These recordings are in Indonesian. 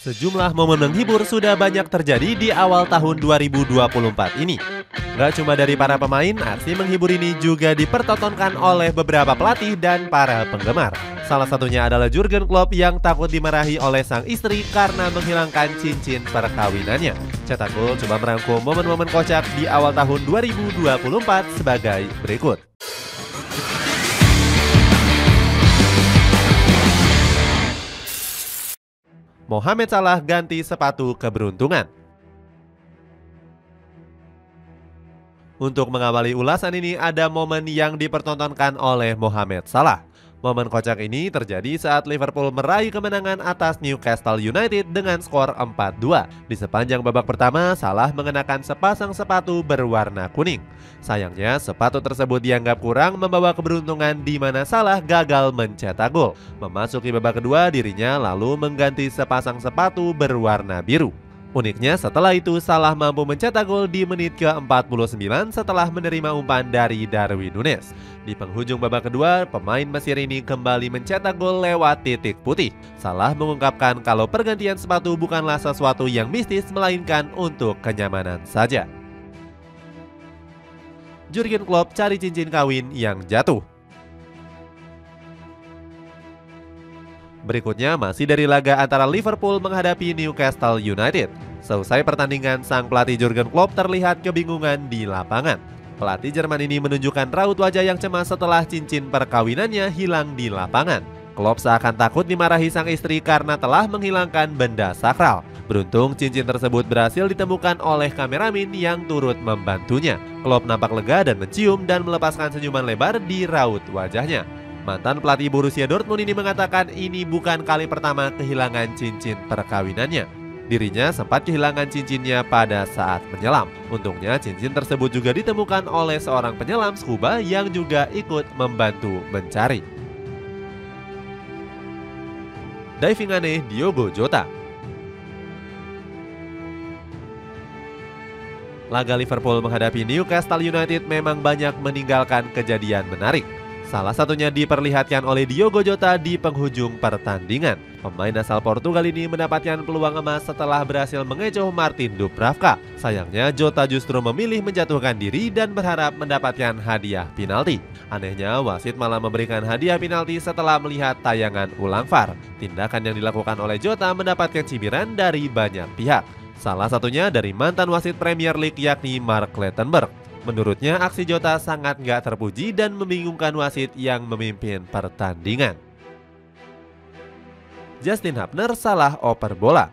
Sejumlah momen menghibur sudah banyak terjadi di awal tahun 2024 ini. Gak cuma dari para pemain, aksi menghibur ini juga dipertontonkan oleh beberapa pelatih dan para penggemar. Salah satunya adalah Jurgen Klopp yang takut dimarahi oleh sang istri karena menghilangkan cincin perkawinannya. Cetak Gol coba merangkum momen-momen kocak di awal tahun 2024 sebagai berikut. Mohamed Salah ganti sepatu keberuntungan. Untuk mengawali ulasan ini ada momen yang dipertontonkan oleh Mohamed Salah. Momen kocak ini terjadi saat Liverpool meraih kemenangan atas Newcastle United dengan skor 4-2. Di sepanjang babak pertama, Salah mengenakan sepasang sepatu berwarna kuning. Sayangnya, sepatu tersebut dianggap kurang membawa keberuntungan di mana Salah gagal mencetak gol. Memasuki babak kedua, dirinya lalu mengganti sepasang sepatu berwarna biru. Uniknya setelah itu Salah mampu mencetak gol di menit ke-49 setelah menerima umpan dari Darwin Núñez. Di penghujung babak kedua, pemain Mesir ini kembali mencetak gol lewat titik putih. Salah mengungkapkan kalau pergantian sepatu bukanlah sesuatu yang mistis melainkan untuk kenyamanan saja. Jurgen Klopp cari cincin kawin yang jatuh. Berikutnya masih dari laga antara Liverpool menghadapi Newcastle United. Seusai pertandingan, sang pelatih Jurgen Klopp terlihat kebingungan di lapangan. Pelatih Jerman ini menunjukkan raut wajah yang cemas setelah cincin perkawinannya hilang di lapangan. Klopp seakan takut dimarahi sang istri karena telah menghilangkan benda sakral. Beruntung cincin tersebut berhasil ditemukan oleh kameramen yang turut membantunya. Klopp nampak lega dan mencium dan melepaskan senyuman lebar di raut wajahnya. Mantan pelatih Borussia Dortmund ini mengatakan ini bukan kali pertama kehilangan cincin perkawinannya. Dirinya sempat kehilangan cincinnya pada saat menyelam. Untungnya cincin tersebut juga ditemukan oleh seorang penyelam scuba yang juga ikut membantu mencari. Diving aneh Diogo Jota. Laga Liverpool menghadapi Newcastle United memang banyak meninggalkan kejadian menarik. Salah satunya diperlihatkan oleh Diogo Jota di penghujung pertandingan. Pemain asal Portugal ini mendapatkan peluang emas setelah berhasil mengecoh Martin Dubravka. Sayangnya Jota justru memilih menjatuhkan diri dan berharap mendapatkan hadiah penalti. Anehnya wasit malah memberikan hadiah penalti setelah melihat tayangan ulang VAR. Tindakan yang dilakukan oleh Jota mendapatkan cibiran dari banyak pihak. Salah satunya dari mantan wasit Premier League yakni Mark Clattenburg. Menurutnya aksi Jota sangat gak terpuji dan membingungkan wasit yang memimpin pertandingan. Justin Hapner salah oper bola.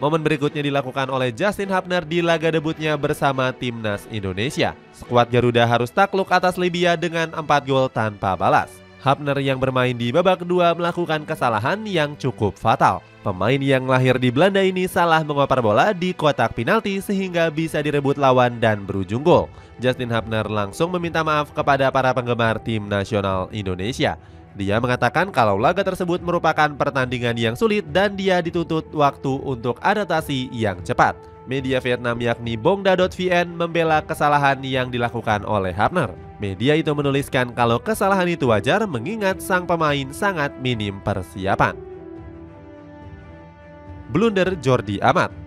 Momen berikutnya dilakukan oleh Justin Hapner di laga debutnya bersama timnas Indonesia. Skuad Garuda harus takluk atas Libya dengan 4 gol tanpa balas. Hapner yang bermain di babak kedua melakukan kesalahan yang cukup fatal. Pemain yang lahir di Belanda ini salah mengoper bola di kotak penalti sehingga bisa direbut lawan dan berujung gol. Justin Hapner langsung meminta maaf kepada para penggemar tim nasional Indonesia. Dia mengatakan kalau laga tersebut merupakan pertandingan yang sulit dan dia dituntut waktu untuk adaptasi yang cepat. Media Vietnam yakni Bongda.vn membela kesalahan yang dilakukan oleh Hapner. Media itu menuliskan kalau kesalahan itu wajar mengingat sang pemain sangat minim persiapan. Blunder Jordi Amat.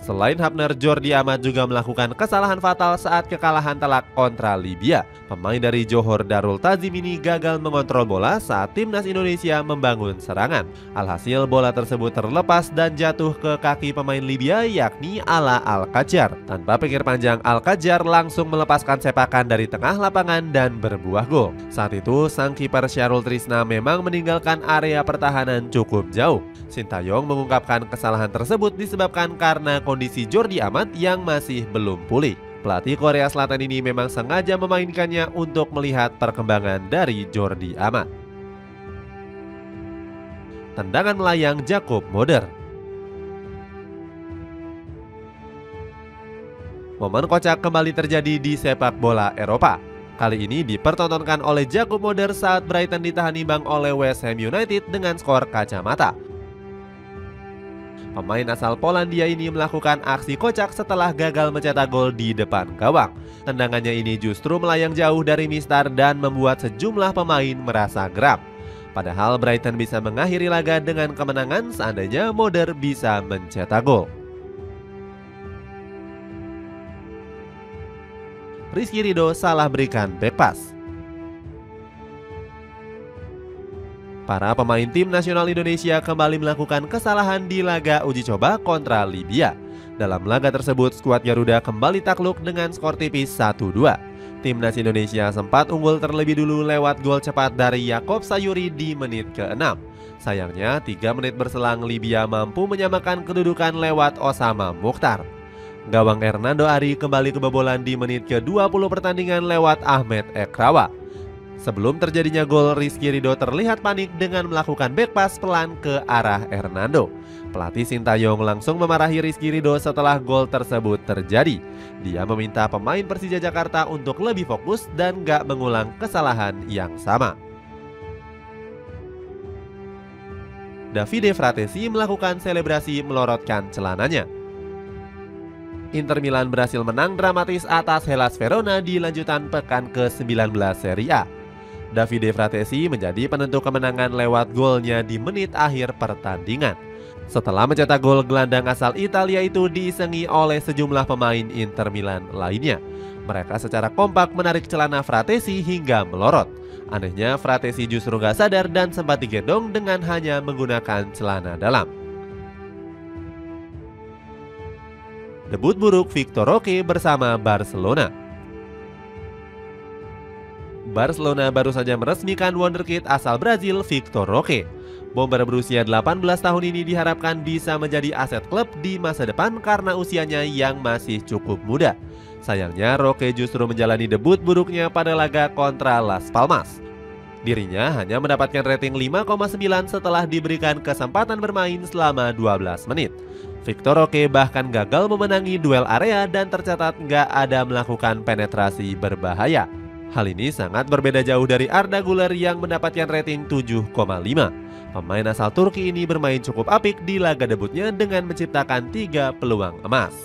Selain Hapner, Jordi Amat juga melakukan kesalahan fatal saat kekalahan telak kontra Libya. Pemain dari Johor Darul Ta'zim ini gagal mengontrol bola saat timnas Indonesia membangun serangan. Alhasil bola tersebut terlepas dan jatuh ke kaki pemain Libya yakni Ala Al-Qadjar. Tanpa pikir panjang, Al-Qadjar langsung melepaskan sepakan dari tengah lapangan dan berbuah gol. Saat itu sang kiper Syarul Trisna memang meninggalkan area pertahanan cukup jauh. Sintayong mengungkapkan kesalahan tersebut disebabkan karena kondisi Jordi Amat yang masih belum pulih. Pelatih Korea Selatan ini memang sengaja memainkannya untuk melihat perkembangan dari Jordi Amat. Tendangan melayang Jakob Moder. Momen kocak kembali terjadi di sepak bola Eropa. Kali ini dipertontonkan oleh Jakob Moder saat Brighton ditahan imbang oleh West Ham United dengan skor kacamata. Pemain asal Polandia ini melakukan aksi kocak setelah gagal mencetak gol di depan gawang. Tendangannya ini justru melayang jauh dari mistar dan membuat sejumlah pemain merasa geram. Padahal Brighton bisa mengakhiri laga dengan kemenangan seandainya Moder bisa mencetak gol. Rizky Ridho salah berikan back pass. Para pemain tim nasional Indonesia kembali melakukan kesalahan di laga uji coba kontra Libya. Dalam laga tersebut, skuad Garuda kembali takluk dengan skor tipis 1-2. Timnas Indonesia sempat unggul terlebih dulu lewat gol cepat dari Yakob Sayuri di menit ke-6. Sayangnya, 3 menit berselang Libya mampu menyamakan kedudukan lewat Osama Mukhtar. Gawang Hernando Ari kembali kebobolan di menit ke-20 pertandingan lewat Ahmed Ekrawa. Sebelum terjadinya gol, Rizky Ridho terlihat panik dengan melakukan back pass pelan ke arah Hernando. Pelatih Sintayong langsung memarahi Rizky Ridho setelah gol tersebut terjadi. Dia meminta pemain Persija Jakarta untuk lebih fokus dan gak mengulang kesalahan yang sama. Davide Fratesi melakukan selebrasi melorotkan celananya. Inter Milan berhasil menang dramatis atas Hellas Verona di lanjutan pekan ke-19 Serie A. Davide Fratesi menjadi penentu kemenangan lewat golnya di menit akhir pertandingan. Setelah mencetak gol, gelandang asal Italia itu diisengi oleh sejumlah pemain Inter Milan lainnya. Mereka secara kompak menarik celana Fratesi hingga melorot. Anehnya, Fratesi justru gak sadar dan sempat digendong dengan hanya menggunakan celana dalam. Debut buruk Victor Roque bersama Barcelona. Barcelona baru saja meresmikan wonderkid asal Brazil Victor Roque. Bomber berusia 18 tahun ini diharapkan bisa menjadi aset klub di masa depan karena usianya yang masih cukup muda. Sayangnya Roque justru menjalani debut buruknya pada laga kontra Las Palmas. Dirinya hanya mendapatkan rating 5,9 setelah diberikan kesempatan bermain selama 12 menit. Victor Roque bahkan gagal memenangi duel area dan tercatat nggak ada melakukan penetrasi berbahaya. Hal ini sangat berbeda jauh dari Arda Güler yang mendapatkan rating 7,5. Pemain asal Turki ini bermain cukup apik di laga debutnya dengan menciptakan 3 peluang emas.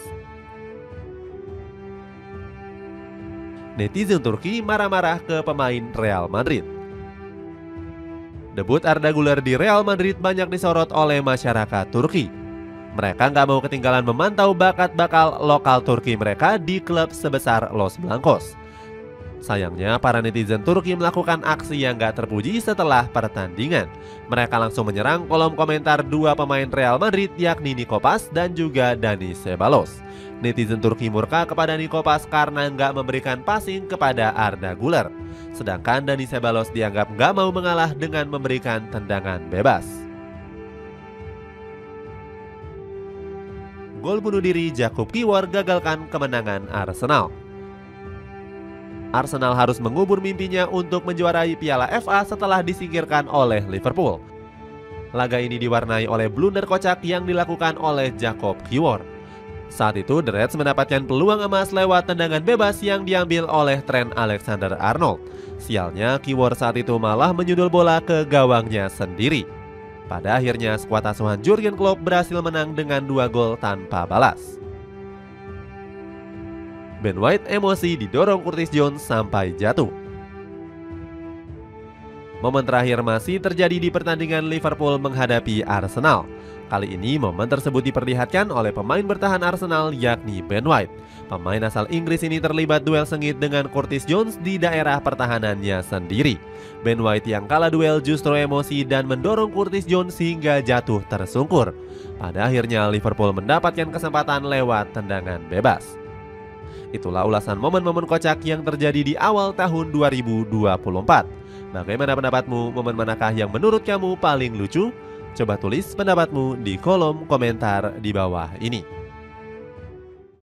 Netizen Turki marah-marah ke pemain Real Madrid. Debut Arda Güler di Real Madrid banyak disorot oleh masyarakat Turki. Mereka nggak mau ketinggalan memantau bakat bakal lokal Turki mereka di klub sebesar Los Blancos. Sayangnya para netizen Turki melakukan aksi yang gak terpuji setelah pertandingan. Mereka langsung menyerang kolom komentar 2 pemain Real Madrid yakni Nico Paz dan juga Dani Ceballos. Netizen Turki murka kepada Nico Paz karena gak memberikan passing kepada Arda Güler. Sedangkan Dani Ceballos dianggap gak mau mengalah dengan memberikan tendangan bebas. Gol bunuh diri Jakub Kiwior gagalkan kemenangan Arsenal. Arsenal harus mengubur mimpinya untuk menjuarai Piala FA setelah disingkirkan oleh Liverpool. Laga ini diwarnai oleh blunder kocak yang dilakukan oleh Jakub Kiwior. Saat itu The Reds mendapatkan peluang emas lewat tendangan bebas yang diambil oleh Trent Alexander-Arnold. Sialnya Kiwior saat itu malah menyundul bola ke gawangnya sendiri. Pada akhirnya skuad asuhan Jurgen Klopp berhasil menang dengan 2 gol tanpa balas. Ben White emosi didorong Curtis Jones sampai jatuh. Momen terakhir masih terjadi di pertandingan Liverpool menghadapi Arsenal. Kali ini momen tersebut diperlihatkan oleh pemain bertahan Arsenal yakni Ben White. Pemain asal Inggris ini terlibat duel sengit dengan Curtis Jones di daerah pertahanannya sendiri. Ben White yang kalah duel justru emosi dan mendorong Curtis Jones hingga jatuh tersungkur. Pada akhirnya Liverpool mendapatkan kesempatan lewat tendangan bebas. Itulah ulasan momen-momen kocak yang terjadi di awal tahun 2024. Bagaimana pendapatmu? Momen manakah yang menurut kamu paling lucu? Coba tulis pendapatmu di kolom komentar di bawah ini.